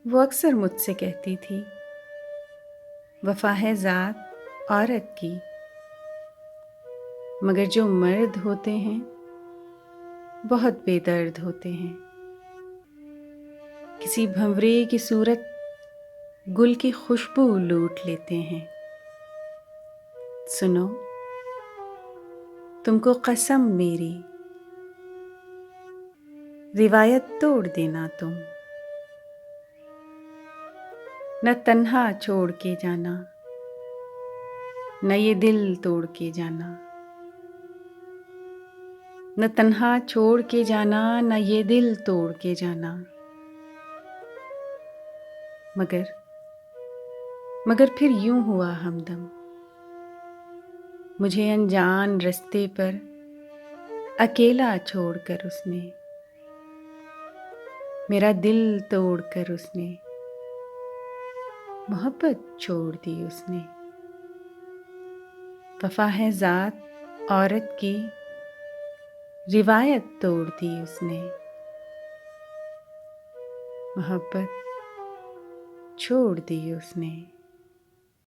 वो अक्सर मुझसे कहती थी, वफा है ज़ात औरत की, मगर जो मर्द होते हैं बहुत बेदर्द होते हैं। किसी भंवरे की सूरत गुल की खुशबू लूट लेते हैं। सुनो, तुमको कसम मेरी, रिवायत तोड़ देना तुम। न तन्हा छोड़ के जाना, न ये दिल तोड़ के जाना। न तन्हा छोड़ के जाना, न ये दिल तोड़ के जाना। मगर फिर यूं हुआ हमदम। मुझे अनजान रास्ते पर अकेला छोड़कर उसने, मेरा दिल तोड़कर उसने, मोहब्बत छोड़ दी उसने। वफा है ज़ात औरत की, रिवायत तोड़ दी उसने, मोहब्बत छोड़ दी उसने।